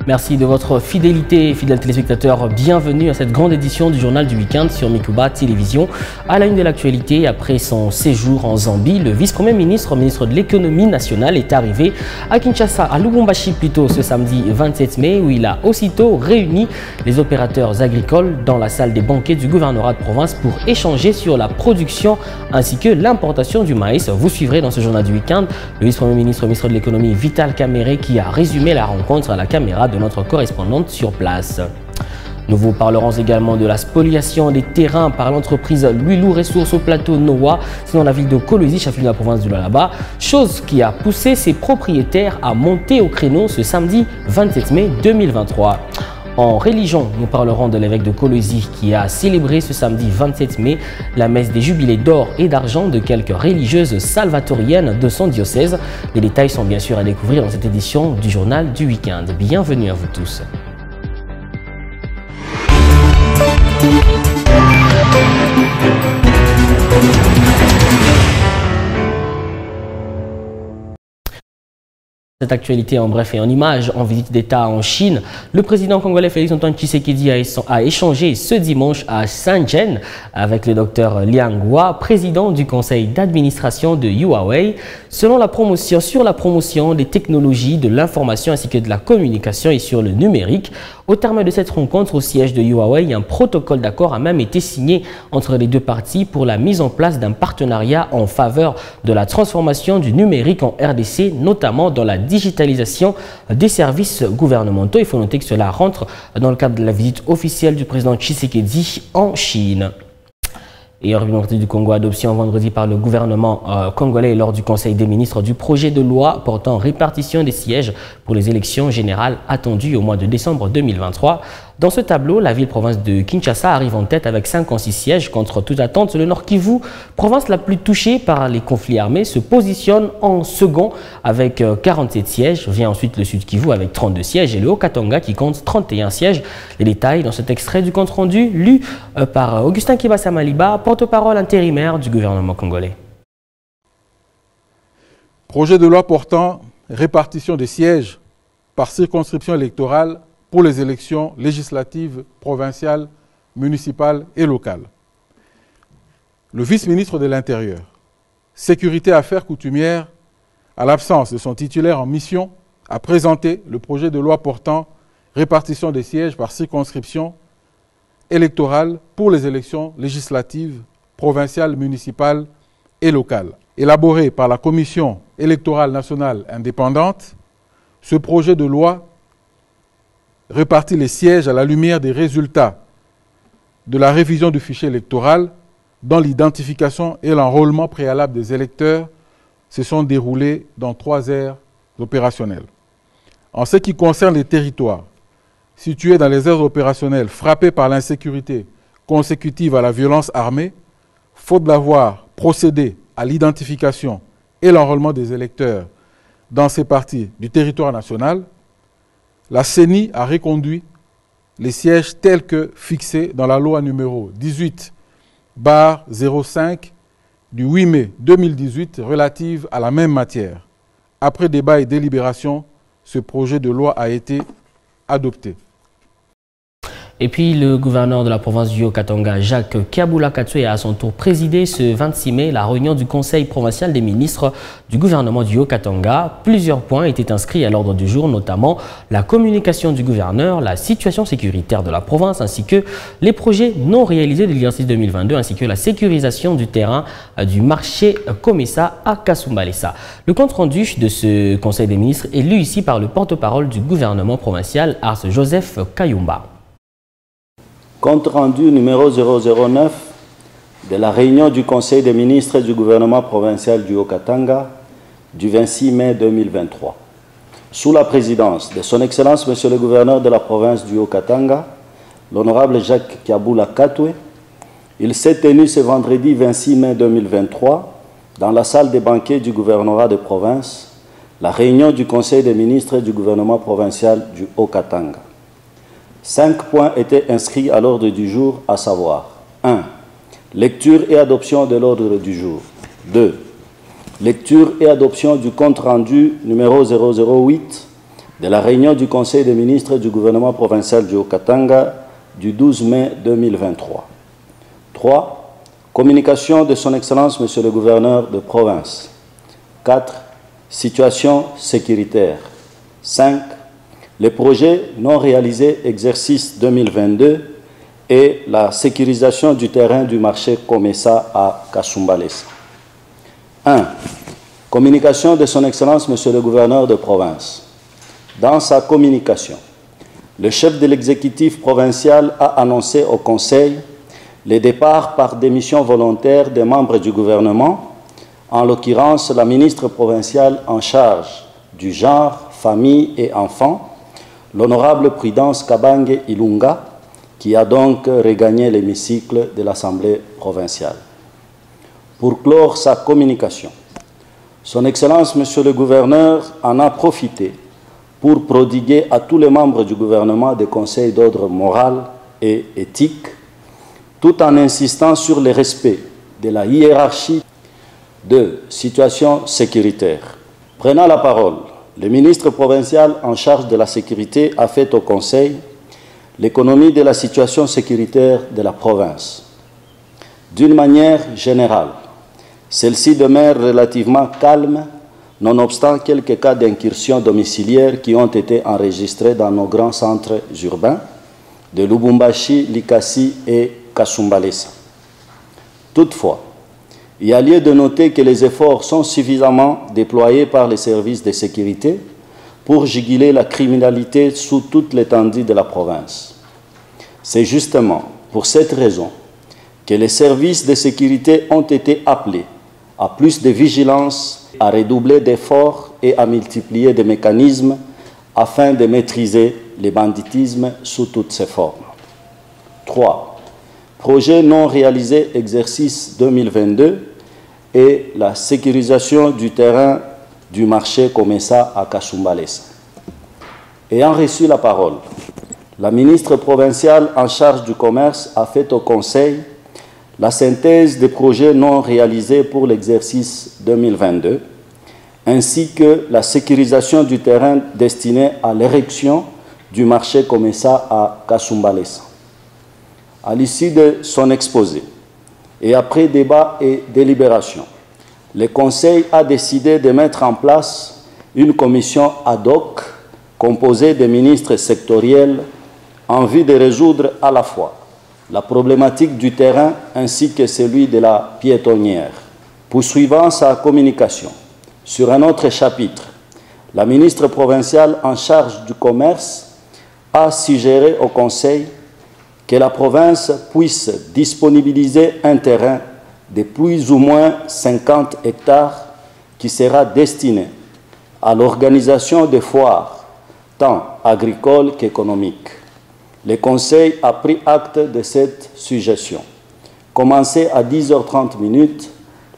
Merci de votre fidélité, fidèles téléspectateurs. Bienvenue à cette grande édition du journal du week-end sur Mikuba Télévision. À la une de l'actualité, après son séjour en Zambie, le vice-premier ministre, ministre de l'économie nationale, est arrivé à Kinshasa, à Lubumbashi plutôt, ce samedi 27 mai, où il a aussitôt réuni les opérateurs agricoles dans la salle des banquets du gouvernorat de province pour échanger sur la production ainsi que l'importation du maïs. Vous suivrez dans ce journal du week-end le vice-premier ministre, ministre de l'économie Vital Kamerhe, qui a résumé la rencontre à la caméra de notre correspondante sur place. Nous vous parlerons également de la spoliation des terrains par l'entreprise Luilou Ressources au plateau Noa, c'est dans la ville de Kolwezi, chef-lieu de la province du Lualaba, chose qui a poussé ses propriétaires à monter au créneau ce samedi 27 mai 2023. En religion, nous parlerons de l'évêque de Kolwezi qui a célébré ce samedi 27 mai la messe des jubilés d'or et d'argent de quelques religieuses salvatoriennes de son diocèse. Les détails sont bien sûr à découvrir dans cette édition du journal du week-end. Bienvenue à vous tous. Cette actualité en bref et en images, en visite d'État en Chine, le président congolais Félix-Antoine Tshisekedi a échangé ce dimanche à Shenzhen avec le docteur Liang Hua, président du conseil d'administration de Huawei, sur la promotion des technologies de l'information ainsi que de la communication et sur le numérique. Au terme de cette rencontre au siège de Huawei, un protocole d'accord a même été signé entre les deux parties pour la mise en place d'un partenariat en faveur de la transformation du numérique en RDC, notamment dans la digitalisation des services gouvernementaux. Il faut noter que cela rentre dans le cadre de la visite officielle du président Tshisekedi en Chine. Et République du Congo, adoption vendredi par le gouvernement congolais lors du Conseil des ministres du projet de loi portant répartition des sièges pour les élections générales attendues au mois de décembre 2023. Dans ce tableau, la ville-province de Kinshasa arrive en tête avec 56 sièges contre toute attente. Le Nord Kivu, province la plus touchée par les conflits armés, se positionne en second avec 47 sièges. Vient ensuite le Sud Kivu avec 32 sièges et le Haut-Katanga qui compte 31 sièges. Les détails dans cet extrait du compte-rendu lu par Augustin Kibasa Maliba, porte-parole intérimaire du gouvernement congolais. Projet de loi portant répartition des sièges par circonscription électorale pour les élections législatives, provinciales, municipales et locales. Le vice-ministre de l'Intérieur, Sécurité et Affaires coutumières, à l'absence de son titulaire en mission, a présenté le projet de loi portant répartition des sièges par circonscription électorale pour les élections législatives, provinciales, municipales et locales. Élaboré par la Commission électorale nationale indépendante, ce projet de loi répartit les sièges à la lumière des résultats de la révision du fichier électoral dont l'identification et l'enrôlement préalable des électeurs se sont déroulés dans 3 aires opérationnelles. En ce qui concerne les territoires situés dans les aires opérationnelles frappés par l'insécurité consécutive à la violence armée, faute d'avoir procédé à l'identification et l'enrôlement des électeurs dans ces parties du territoire national, la CENI a reconduit les sièges tels que fixés dans la loi numéro 18/05 du 8 mai 2018 relative à la même matière. Après débat et délibération, ce projet de loi a été adopté. Et puis le gouverneur de la province du Haut-Katanga, Jacques Kiabula Katwe, a à son tour présidé ce 26 mai la réunion du Conseil provincial des ministres du gouvernement du Haut-Katanga. Plusieurs points étaient inscrits à l'ordre du jour, notamment la communication du gouverneur, la situation sécuritaire de la province, ainsi que les projets non réalisés de l'exercice 2022, ainsi que la sécurisation du terrain du marché Komesa à Kasumbalesa. Le compte-rendu de ce Conseil des ministres est lu ici par le porte-parole du gouvernement provincial, Ars Joseph Kayumba. Compte rendu numéro 009 de la réunion du Conseil des ministres du gouvernement provincial du Haut-Katanga du 26 mai 2023. Sous la présidence de son Excellence Monsieur le gouverneur de la province du Haut-Katanga, l'honorable Jacques Kiabula Katwe, il s'est tenu ce vendredi 26 mai 2023 dans la salle des banquets du gouvernorat de province, la réunion du Conseil des ministres du gouvernement provincial du Haut-Katanga. 5 points étaient inscrits à l'ordre du jour, à savoir 1. Lecture et adoption de l'ordre du jour. 2. Lecture et adoption du compte rendu numéro 008 de la réunion du Conseil des ministres du gouvernement provincial du Haut-Katanga du 12 mai 2023. 3. Communication de son Excellence, Monsieur le gouverneur de province. 4. Situation sécuritaire. 5. Les projets non réalisés exercice 2022 et la sécurisation du terrain du marché Comessa à Kasumbalesa. 1. Communication de son Excellence, Monsieur le gouverneur de province. Dans sa communication, le chef de l'exécutif provincial a annoncé au Conseil les départs par démission volontaire des membres du gouvernement, en l'occurrence la ministre provinciale en charge du genre, famille et enfants, l'honorable Prudence Kabange Ilunga, qui a donc regagné l'hémicycle de l'Assemblée provinciale. Pour clore sa communication, Son Excellence, Monsieur le gouverneur, en a profité pour prodiguer à tous les membres du gouvernement des conseils d'ordre moral et éthique, tout en insistant sur le respect de la hiérarchie de situation sécuritaire. Prenant la parole, le ministre provincial en charge de la sécurité a fait au Conseil l'économie de la situation sécuritaire de la province. D'une manière générale, celle-ci demeure relativement calme, nonobstant quelques cas d'incursion domiciliaire qui ont été enregistrés dans nos grands centres urbains de Lubumbashi, Likasi et Kasumbalesa. Toutefois, il y a lieu de noter que les efforts sont suffisamment déployés par les services de sécurité pour juguler la criminalité sous toute l'étendue de la province. C'est justement pour cette raison que les services de sécurité ont été appelés à plus de vigilance, à redoubler d'efforts et à multiplier des mécanismes afin de maîtriser le banditisme sous toutes ses formes. 3. Projet non réalisé exercice 2022 et la sécurisation du terrain du marché Comessa à Kasumbalesa. Ayant reçu la parole, la ministre provinciale en charge du commerce a fait au Conseil la synthèse des projets non réalisés pour l'exercice 2022, ainsi que la sécurisation du terrain destiné à l'érection du marché Comessa à Kasumbalesa. À l'issue de son exposé, et après débat et délibération, le Conseil a décidé de mettre en place une commission ad hoc composée de ministres sectoriels en vue de résoudre à la fois la problématique du terrain ainsi que celui de la piétonnière. Poursuivant sa communication sur un autre chapitre, la ministre provinciale en charge du commerce a suggéré au Conseil que la province puisse disponibiliser un terrain de plus ou moins 50 hectares qui sera destiné à l'organisation des foires, tant agricoles qu'économiques. Le Conseil a pris acte de cette suggestion. Commencé à 10h30,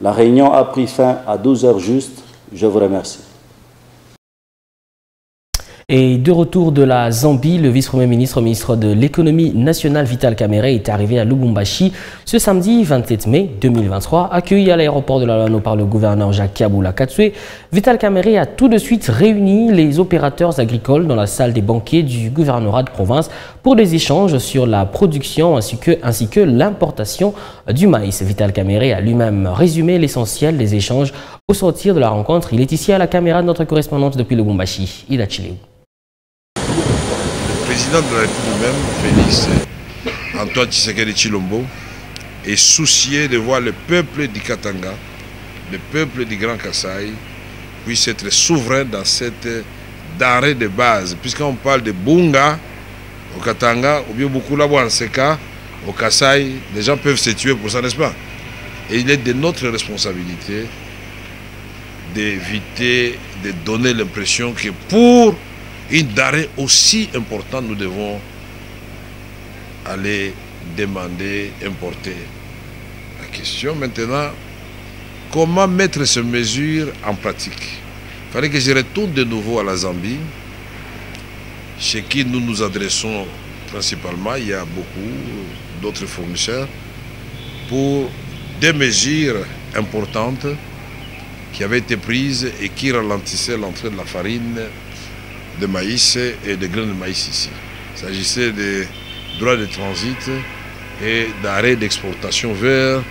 la réunion a pris fin à 12h juste. Je vous remercie. Et de retour de la Zambie, le vice-premier ministre, ministre de l'économie nationale Vital Kamerhe est arrivé à Lubumbashi ce samedi 27 mai 2023. Accueilli à l'aéroport de Lalano par le gouverneur Jacques Kabula Katswe, Vital Kamerhe a tout de suite réuni les opérateurs agricoles dans la salle des banquets du gouvernorat de province pour des échanges sur la production ainsi que l'importation du maïs. Vital Kamerhe a lui-même résumé l'essentiel des échanges au sortir de la rencontre. Il est ici à la caméra de notre correspondante depuis Lubumbashi, Ida Chileu. Le président de la République même, Félix Antoine Tshisekedi Tshilombo, est soucié de voir le peuple du Katanga, le peuple du Grand Kasaï, puisse être souverain dans cette denrée de base. Puisqu'on parle de Bunga au Katanga, ou bien beaucoup là-bas en Seka, au Kasaï, les gens peuvent se tuer pour ça, n'est-ce pas? Et il est de notre responsabilité d'éviter de donner l'impression que pour une denrée aussi importante, nous devons aller demander, importer. La question maintenant, comment mettre ces mesures en pratique? Il fallait que je retourne de nouveau à la Zambie, chez qui nous nous adressons principalement. Il y a beaucoup d'autres fournisseurs pour des mesures importantes qui avaient été prises et qui ralentissaient l'entrée de la farine de maïs et de grains de maïs ici. Il s'agissait des droits de transit et d'arrêt d'exportation vers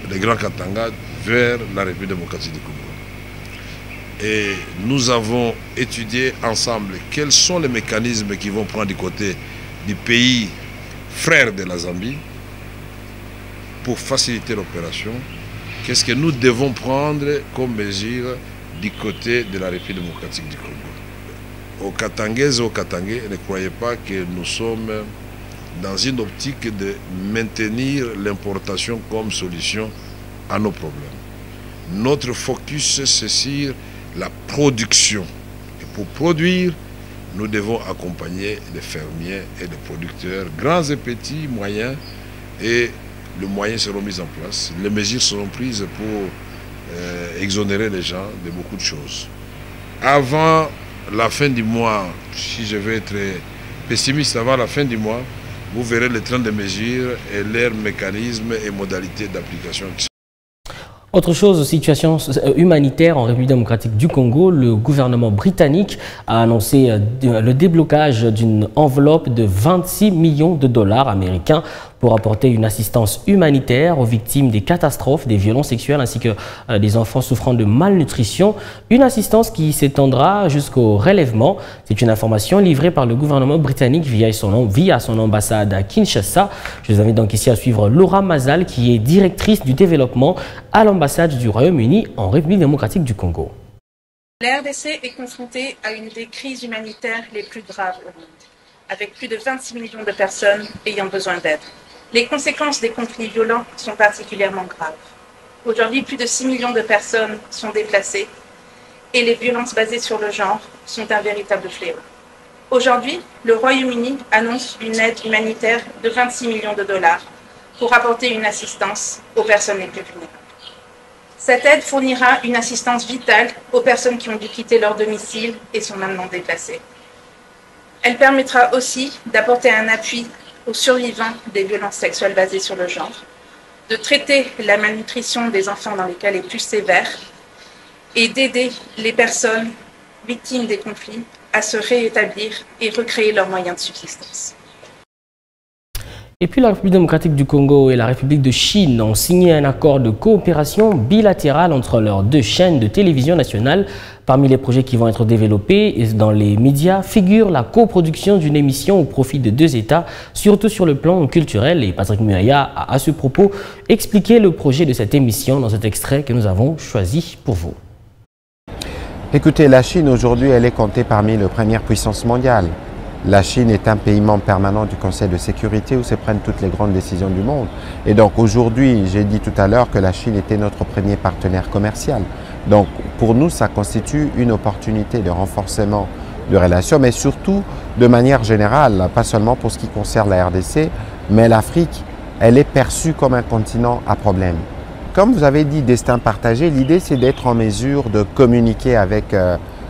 les Grands Katanga, vers la République démocratique du Congo. Et nous avons étudié ensemble quels sont les mécanismes qui vont prendre du côté du pays frère de la Zambie pour faciliter l'opération. Qu'est-ce que nous devons prendre comme mesure du côté de la République démocratique du Congo? Aux Katangaises et aux Katangais, ne croyez pas que nous sommes dans une optique de maintenir l'importation comme solution à nos problèmes. Notre focus, c'est sur la production. Et pour produire, nous devons accompagner les fermiers et les producteurs, grands et petits, moyens, et les moyens seront mis en place. Les mesures seront prises pour exonérer les gens de beaucoup de choses. Avant la fin du mois, si je vais être pessimiste, avant la fin du mois, vous verrez le train de mesures et leurs mécanismes et modalités d'application. Autre chose, situation humanitaire en République démocratique du Congo, le gouvernement britannique a annoncé le déblocage d'une enveloppe de 26 millions de dollars américains pour apporter une assistance humanitaire aux victimes des catastrophes, des violences sexuelles ainsi que des enfants souffrant de malnutrition. Une assistance qui s'étendra jusqu'au relèvement. C'est une information livrée par le gouvernement britannique via son ambassade à Kinshasa. Je vous invite donc ici à suivre Laura Mazal qui est directrice du développement à l'ambassade du Royaume-Uni en République démocratique du Congo. La RDC est confrontée à une des crises humanitaires les plus graves au monde, avec plus de 26 millions de personnes ayant besoin d'aide. Les conséquences des conflits violents sont particulièrement graves. Aujourd'hui, plus de 6 millions de personnes sont déplacées et les violences basées sur le genre sont un véritable fléau. Aujourd'hui, le Royaume-Uni annonce une aide humanitaire de 26 millions de dollars pour apporter une assistance aux personnes les plus vulnérables. Cette aide fournira une assistance vitale aux personnes qui ont dû quitter leur domicile et sont maintenant déplacées. Elle permettra aussi d'apporter un appui aux survivants des violences sexuelles basées sur le genre, de traiter la malnutrition des enfants dans les cas les plus sévères et d'aider les personnes victimes des conflits à se réétablir et recréer leurs moyens de subsistance. Et puis la République démocratique du Congo et la République de Chine ont signé un accord de coopération bilatérale entre leurs deux chaînes de télévision nationales. Parmi les projets qui vont être développés dans les médias figure la coproduction d'une émission au profit de deux États, surtout sur le plan culturel. Et Patrick Muyaya a à ce propos expliqué le projet de cette émission dans cet extrait que nous avons choisi pour vous. Écoutez, la Chine aujourd'hui, elle est comptée parmi les premières puissances mondiales. La Chine est un pays membre permanent du Conseil de sécurité où se prennent toutes les grandes décisions du monde. Et donc aujourd'hui, j'ai dit tout à l'heure que la Chine était notre premier partenaire commercial. Donc pour nous, ça constitue une opportunité de renforcement de relations, mais surtout de manière générale, pas seulement pour ce qui concerne la RDC, mais l'Afrique, elle est perçue comme un continent à problème. Comme vous avez dit, destin partagé, l'idée c'est d'être en mesure de communiquer avec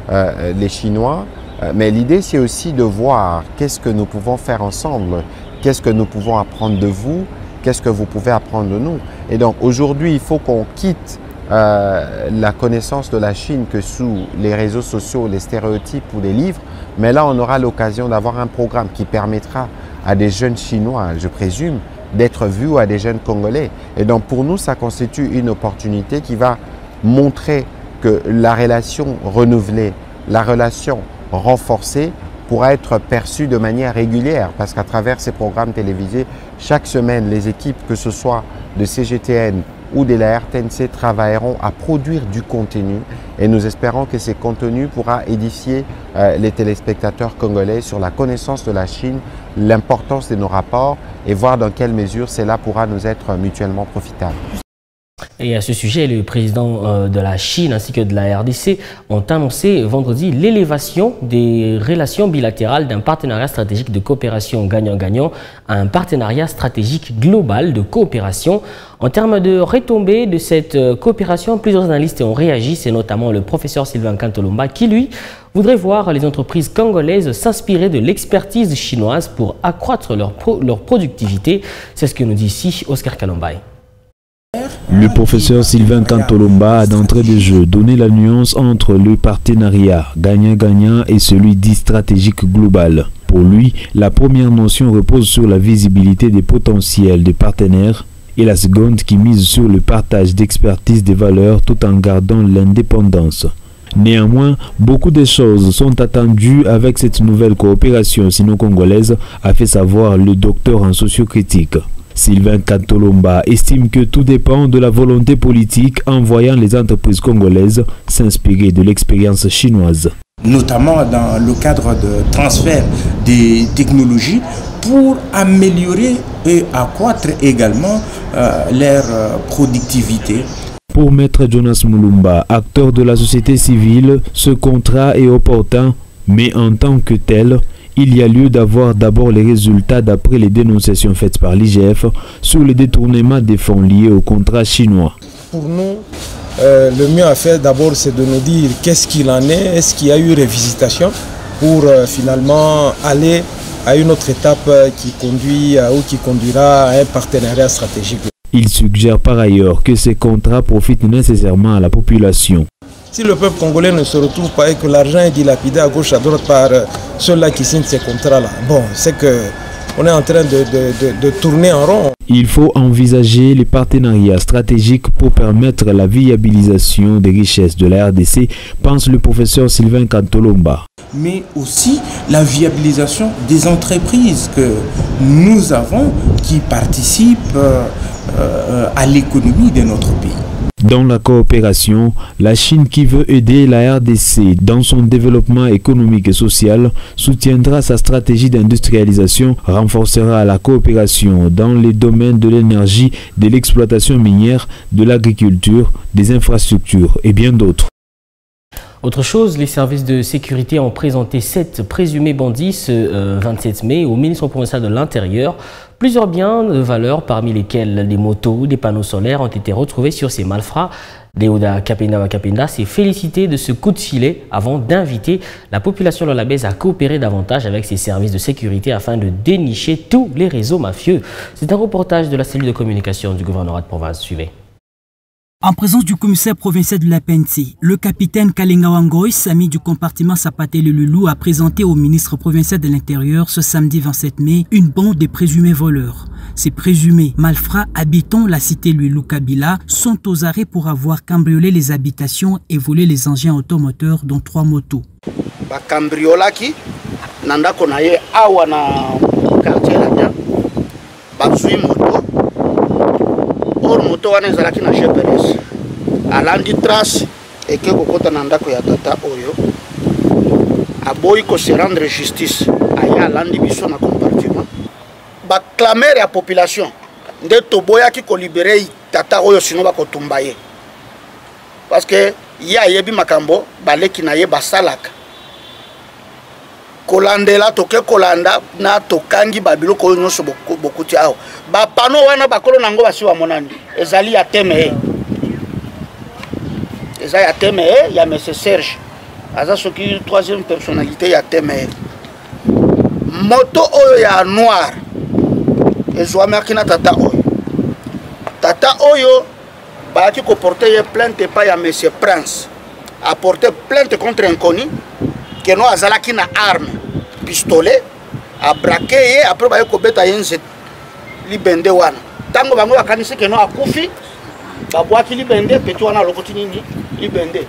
les Chinois. Mais l'idée, c'est aussi de voir qu'est-ce que nous pouvons faire ensemble, qu'est-ce que nous pouvons apprendre de vous, qu'est-ce que vous pouvez apprendre de nous. Et donc aujourd'hui, il faut qu'on quitte la connaissance de la Chine que sous les réseaux sociaux, les stéréotypes ou les livres. Mais là, on aura l'occasion d'avoir un programme qui permettra à des jeunes Chinois, je présume, d'être vus ou à des jeunes Congolais. Et donc pour nous, ça constitue une opportunité qui va montrer que la relation renouvelée, la relation renforcée pourra être perçue de manière régulière parce qu'à travers ces programmes télévisés, chaque semaine, les équipes, que ce soit de CGTN ou de la RTNC, travailleront à produire du contenu et nous espérons que ces contenus pourra édifier les téléspectateurs congolais sur la connaissance de la Chine, l'importance de nos rapports et voir dans quelle mesure cela pourra nous être mutuellement profitable. Et à ce sujet, le président de la Chine ainsi que de la RDC ont annoncé vendredi l'élévation des relations bilatérales d'un partenariat stratégique de coopération gagnant-gagnant à un partenariat stratégique global de coopération. En termes de retombées de cette coopération, plusieurs analystes ont réagi, c'est notamment le professeur Sylvain Kantolomba qui, lui, voudrait voir les entreprises congolaises s'inspirer de l'expertise chinoise pour accroître leur productivité. C'est ce que nous dit ici Oscar Kalombaye. Le professeur Sylvain Kantolomba a d'entrée de jeu donné la nuance entre le partenariat gagnant-gagnant et celui dit stratégique global. Pour lui, la première notion repose sur la visibilité des potentiels des partenaires et la seconde qui mise sur le partage d'expertise des valeurs tout en gardant l'indépendance. Néanmoins, beaucoup de choses sont attendues avec cette nouvelle coopération sino-congolaise, a fait savoir le docteur en sociocritique. Sylvain Kantolomba estime que tout dépend de la volonté politique en voyant les entreprises congolaises s'inspirer de l'expérience chinoise. Notamment dans le cadre de transfert des technologies pour améliorer et accroître également leur productivité. Pour Maître Jonas Mulumba, acteur de la société civile, ce contrat est opportun, mais en tant que tel, il y a lieu d'avoir d'abord les résultats d'après les dénonciations faites par l'IGF sur le détournement des fonds liés au contrat chinois. Pour nous, le mieux à faire d'abord, c'est de nous dire qu'est-ce qu'il en est, est-ce qu'il y a eu révisitation pour finalement aller à une autre étape qui conduit ou qui conduira à un partenariat stratégique. Il suggère par ailleurs que ces contrats profitent nécessairement à la population. Si le peuple congolais ne se retrouve pas et que l'argent est dilapidé à gauche à droite par ceux-là qui signent ces contrats-là, bon, c'est qu'on est en train de tourner en rond. Il faut envisager les partenariats stratégiques pour permettre la viabilisation des richesses de la RDC, pense le professeur Sylvain Kantolomba. Mais aussi la viabilisation des entreprises que nous avons qui participent à l'économie de notre pays. Dans la coopération, la Chine qui veut aider la RDC dans son développement économique et social soutiendra sa stratégie d'industrialisation, renforcera la coopération dans les domaines de l'énergie, de l'exploitation minière, de l'agriculture, des infrastructures et bien d'autres. Autre chose, les services de sécurité ont présenté 7 présumés bandits ce 27 mai au ministre provincial de l'Intérieur. Plusieurs biens de valeur, parmi lesquels des motos, des panneaux solaires, ont été retrouvés sur ces malfrats. Deouda Kapenda s'est félicité de ce coup de filet avant d'inviter la population lolabèse à coopérer davantage avec ses services de sécurité afin de dénicher tous les réseaux mafieux. C'est un reportage de la cellule de communication du gouvernorat de province. Suivez. En présence du commissaire provincial de la PNC, le capitaine Kalenga Wangoy, ami du compartiment Sapatele Loulou, a présenté au ministre provincial de l'Intérieur ce samedi 27 mai une bande de présumés voleurs. Ces présumés malfrats habitant la cité Loulou Kabila sont aux arrêts pour avoir cambriolé les habitations et volé les engins automoteurs dont 3 motos. Ba cambriolaki nanda konaye awa na quartier là ba zui moto or moto wana ezalaki na GPS alandi trace et que kokota nanda ko ya tata oyo aboyi ko se rendre justice aya alandi biso na compartiment ba clamer ya population nde toboyaki ko libérer tata oyo sino ba kotumba ye parce que ya yebi makambo baleki na ye basalaka kolandela toke kolanda na tokangi babiloko oyo nyonso bokuti awo bapano wana bakolo nango basi wa monani ezali ya teme eza ya teme ya monsieur Serge aza soki troisième personnalité ya teme moto oyo ya noir ezwamaki na tata oyo bayaki koporter ye plainte pa ya monsieur Prince a porté plainte contre inconnu que no azalaki na arme pistolet a braqué ye après ba ko beta yenze libende wana tango bango bakanisi que no akufi ba bwaki libende peti wana lokoti nini libende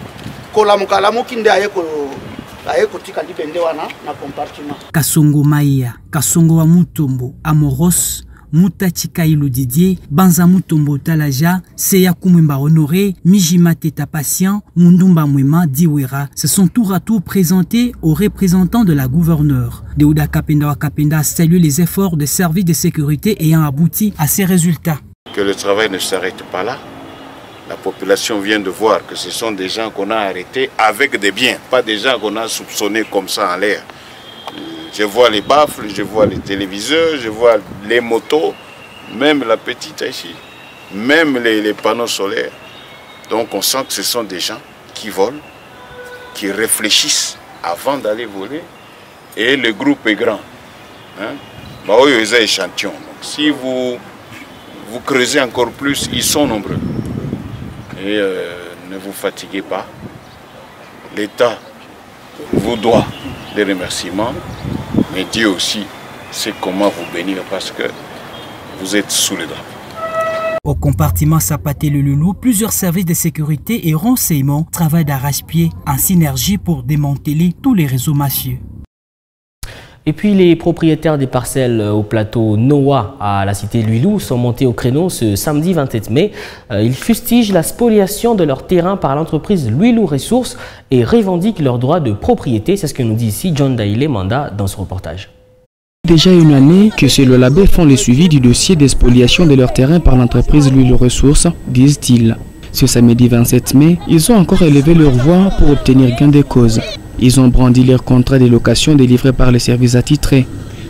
kola mukala mukinde aye ko tika libende wana na compartiment. Kasongo Maïa, Kasongo wa Mutombo, Amoros, Moutachika Ilo Didier, Banza Mutombo Talaja, Seya Kumwemba Honoré, Mijima Teta Patient, Mundumba Mwema Diwera se sont tour à tour présentés aux représentants de la gouverneure. Deouda Kapenda a salué les efforts des services de sécurité ayant abouti à ces résultats. Que le travail ne s'arrête pas là. La population vient de voir que ce sont des gens qu'on a arrêtés avec des biens, pas des gens qu'on a soupçonnés comme ça en l'air. Je vois les baffles, je vois les téléviseurs, je vois les motos, même la petite ici, même les panneaux solaires. Donc on sent que ce sont des gens qui volent, qui réfléchissent avant d'aller voler. Et le groupe est grand. Hein? Bah oui, ils ont échantillon. Donc, si vous vous creusez encore plus, ils sont nombreux. Et ne vous fatiguez pas. L'État vous doit des remerciements, mais Dieu aussi sait comment vous bénir parce que vous êtes sous les drapeaux. Au compartiment Sapaté le Loulou, plusieurs services de sécurité et renseignements travaillent d'arrache-pied en synergie pour démanteler tous les réseaux mafieux. Et puis les propriétaires des parcelles au plateau Noah à la cité Luilou sont montés au créneau ce samedi 27 mai. Ils fustigent la spoliation de leur terrain par l'entreprise Luilou Ressources et revendiquent leurs droits de propriété. C'est ce que nous dit ici John Daïlé Manda dans ce reportage. Déjà une année que ces Lolabé font le suivi du dossier d'expoliation de leur terrain par l'entreprise Luilou Ressources, disent-ils. Ce samedi 27 mai, ils ont encore élevé leur voix pour obtenir gain de cause. Ils ont brandi leur contrat de location délivré par les services attitrés.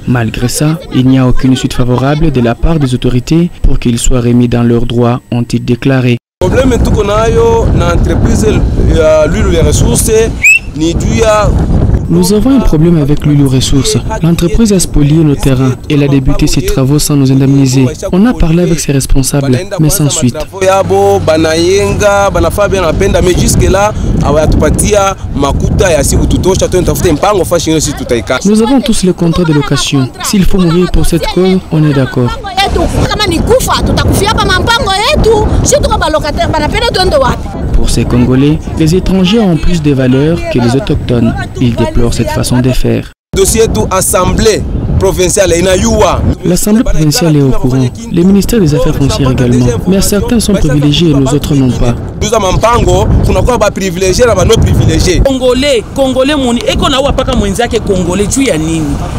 Malgré ça, il n'y a aucune suite favorable de la part des autorités pour qu'ils soient remis dans leurs droits, ont-ils déclaré. Le problème tout qu'on a dans l'entreprise Luilou Ressources ni dû à... Nous avons un problème avec Luilou Ressources. L'entreprise a spolié nos terrains. Elle a débuté ses travaux sans nous indemniser. On a parlé avec ses responsables, mais sans suite. Nous avons tous le contrat de location. S'il faut mourir pour cette cause, on est d'accord. Pour ces Congolais, les étrangers ont plus de valeur que les autochtones. Ils déplorent cette façon de faire. L'Assemblée provinciale est au courant, les ministères des Affaires foncières également, mais certains sont privilégiés et nous autres non pas.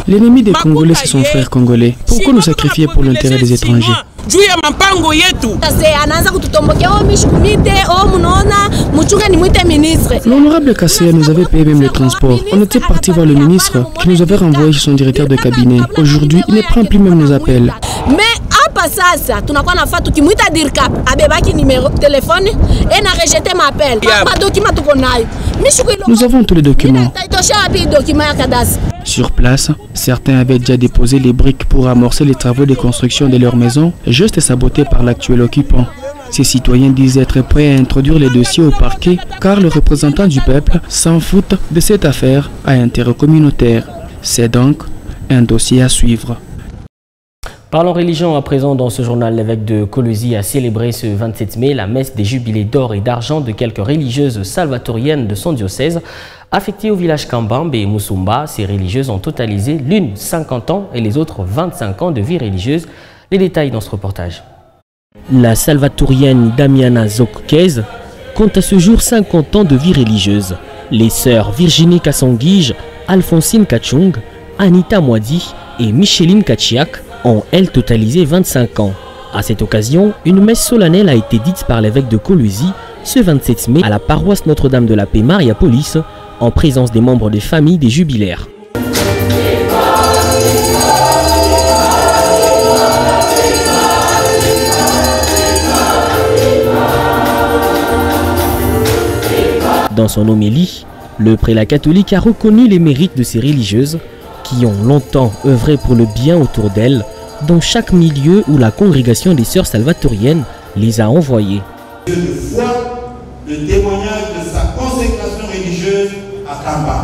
L'ennemi des Congolais, c'est son frère congolais. Pourquoi nous sacrifier pour l'intérêt des étrangers? L'honorable Kasséa nous avait payé même le transport. On était parti voir le ministre qui nous avait renvoyé chez son directeur de cabinet. Aujourd'hui, il ne prend plus même nos appels. Nous avons tous les documents. Sur place, certains avaient déjà déposé les briques pour amorcer les travaux de construction de leur maison, juste sabotés par l'actuel occupant. Ces citoyens disent être prêts à introduire les dossiers au parquet car le représentant du peuple s'en fout de cette affaire à intérêt communautaire. C'est donc un dossier à suivre. Parlons religion à présent dans ce journal. L'évêque de Kolwezi a célébré ce 27 mai la messe des jubilés d'or et d'argent de quelques religieuses salvatoriennes de son diocèse. Affectées au village Kambambe et Musumba, ces religieuses ont totalisé l'une 50 ans et les autres 25 ans de vie religieuse. Les détails dans ce reportage. La salvatorienne Damiana Zokez compte à ce jour 50 ans de vie religieuse. Les sœurs Virginie Kassangige, Alphonsine Kachung, Anita Mwadi et Micheline Kachiak ont, elles, totalisé 25 ans. À cette occasion, une messe solennelle a été dite par l'évêque de Kolwezi ce 27 mai à la paroisse Notre-Dame de la Paix Mariapolis, en présence des membres des familles des jubilaires. Dans son homélie, le prélat catholique a reconnu les mérites de ces religieuses qui ont longtemps œuvré pour le bien autour d'elles dans chaque milieu où la congrégation des sœurs salvatoriennes les a envoyées. Je vois le témoignage de sa consécration religieuse à Kamba.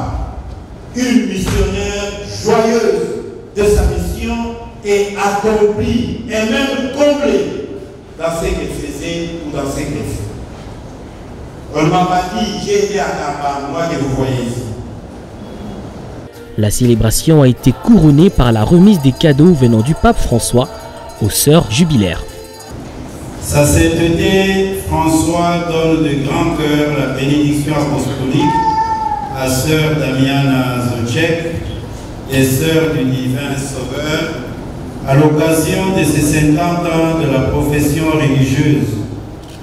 Une missionnaire joyeuse de sa mission et accomplie et même comblée dans ce qu'elle faisait ou dans ce qu'elle fait. On ne m'a pas dit, j'ai été à Kamba, moi que vous voyez ici. La célébration a été couronnée par la remise des cadeaux venant du pape François aux sœurs jubilaires. Sa sainteté, François donne de grand cœur la bénédiction apostolique à sœur Damiana Zocek et sœur du divin Sauveur à l'occasion de ses 50 ans de la profession religieuse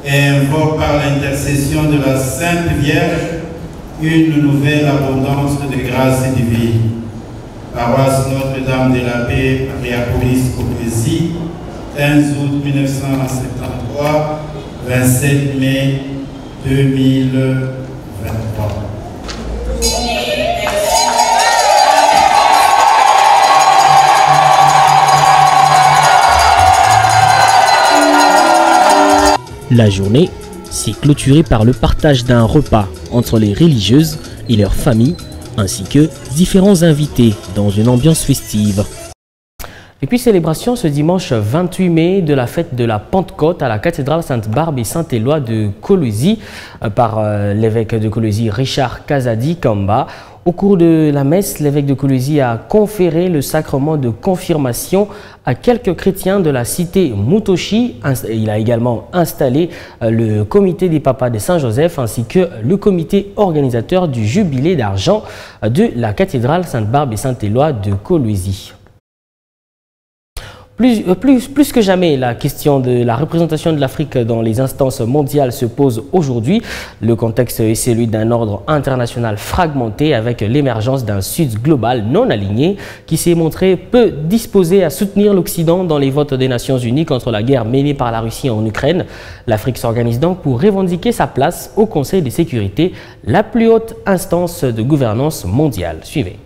et invoque par l'intercession de la Sainte Vierge une nouvelle abondance de grâce divine. Paroisse Notre-Dame de la Paix, Mariapolis, Kolwezi, 15 août 1973, 27 mai 2023. La journée s'est clôturée par le partage d'un repas entre les religieuses et leurs familles, ainsi que différents invités dans une ambiance festive. Et puis célébration ce dimanche 28 mai de la fête de la Pentecôte à la cathédrale Sainte-Barbe et Saint-Éloi de Kolwezi par l'évêque de Kolwezi Richard Kazadi Kamba. Au cours de la messe, l'évêque de Kolwezi a conféré le sacrement de confirmation à quelques chrétiens de la cité Mutoshi. Il a également installé le comité des papas de Saint-Joseph ainsi que le comité organisateur du jubilé d'argent de la cathédrale Sainte-Barbe et Saint-Éloi de Kolwezi. Plus que jamais, la question de la représentation de l'Afrique dans les instances mondiales se pose aujourd'hui. Le contexte est celui d'un ordre international fragmenté avec l'émergence d'un Sud global non aligné qui s'est montré peu disposé à soutenir l'Occident dans les votes des Nations Unies contre la guerre menée par la Russie en Ukraine. L'Afrique s'organise donc pour revendiquer sa place au Conseil de sécurité, la plus haute instance de gouvernance mondiale. Suivez.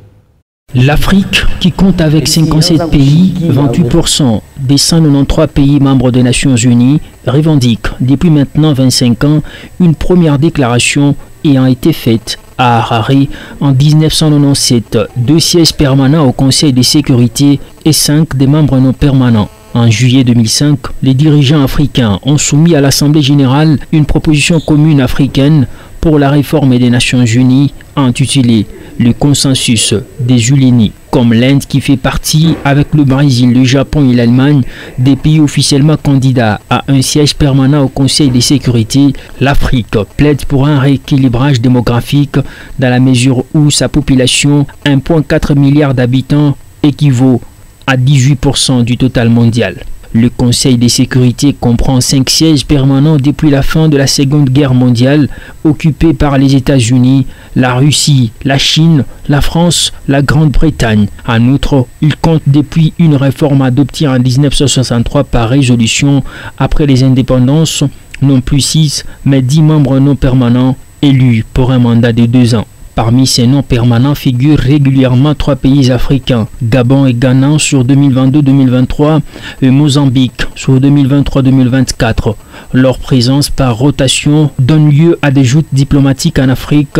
L'Afrique, qui compte avec 57 pays, 28% des 193 pays membres des Nations Unies, revendique depuis maintenant 25 ans une première déclaration ayant été faite à Harare en 1997, 2 sièges permanents au Conseil de sécurité et 5 des membres non permanents. En juillet 2005, les dirigeants africains ont soumis à l'Assemblée générale une proposition commune africaine pour la réforme des Nations Unies intitulée le consensus des Ulénies. Comme l'Inde qui fait partie avec le Brésil, le Japon et l'Allemagne des pays officiellement candidats à un siège permanent au Conseil de sécurité, l'Afrique plaide pour un rééquilibrage démographique dans la mesure où sa population, 1,4 milliard d'habitants, équivaut à 18% du total mondial. Le Conseil de sécurité comprend 5 sièges permanents depuis la fin de la Seconde Guerre mondiale, occupés par les États-Unis, la Russie, la Chine, la France, la Grande-Bretagne. En outre, il compte depuis une réforme adoptée en 1963 par résolution après les indépendances, non plus 6, mais 10 membres non permanents élus pour un mandat de 2 ans. Parmi ces noms permanents figurent régulièrement 3 pays africains, Gabon et Ghana sur 2022-2023 et Mozambique sur 2023-2024. Leur présence par rotation donne lieu à des joutes diplomatiques en Afrique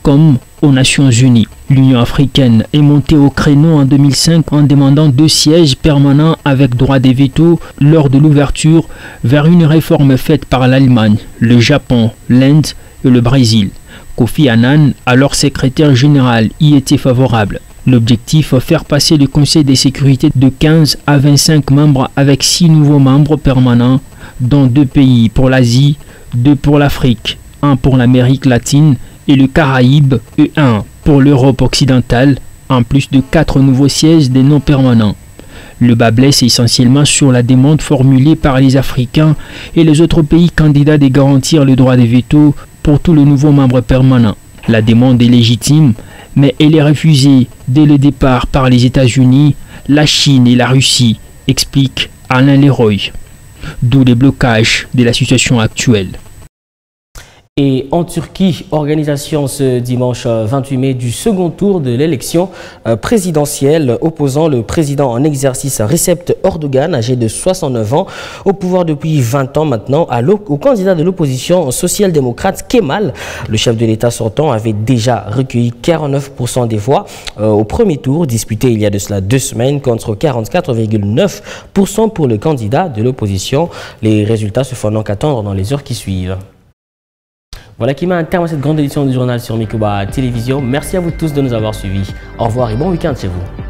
comme aux Nations Unies. L'Union africaine est montée au créneau en 2005 en demandant 2 sièges permanents avec droit de veto lors de l'ouverture vers une réforme faite par l'Allemagne, le Japon, l'Inde et le Brésil. Kofi Annan, alors secrétaire général, y était favorable. L'objectif, faire passer le Conseil de sécurité de 15 à 25 membres avec 6 nouveaux membres permanents, dont 2 pays pour l'Asie, 2 pour l'Afrique, 1 pour l'Amérique latine et le Caraïbe et 1 pour l'Europe occidentale, en plus de 4 nouveaux sièges des non permanents. Le bas blesse essentiellement sur la demande formulée par les Africains et les autres pays candidats de garantir le droit de veto pour tous les nouveaux membres permanents. La demande est légitime, mais elle est refusée dès le départ par les États-Unis, la Chine et la Russie, explique Alain Leroy. D'où les blocages de la situation actuelle. Et en Turquie, organisation ce dimanche 28 mai du second tour de l'élection présidentielle opposant le président en exercice Recep Erdogan, âgé de 69 ans, au pouvoir depuis 20 ans maintenant, au candidat de l'opposition social-démocrate Kemal. Le chef de l'État sortant avait déjà recueilli 49% des voix au premier tour, disputé il y a de cela 2 semaines, contre 44,9% pour le candidat de l'opposition. Les résultats se font donc attendre dans les heures qui suivent. Voilà qui met un terme à cette grande édition du journal sur Mikuba Télévision. Merci à vous tous de nous avoir suivis. Au revoir et bon week-end chez vous.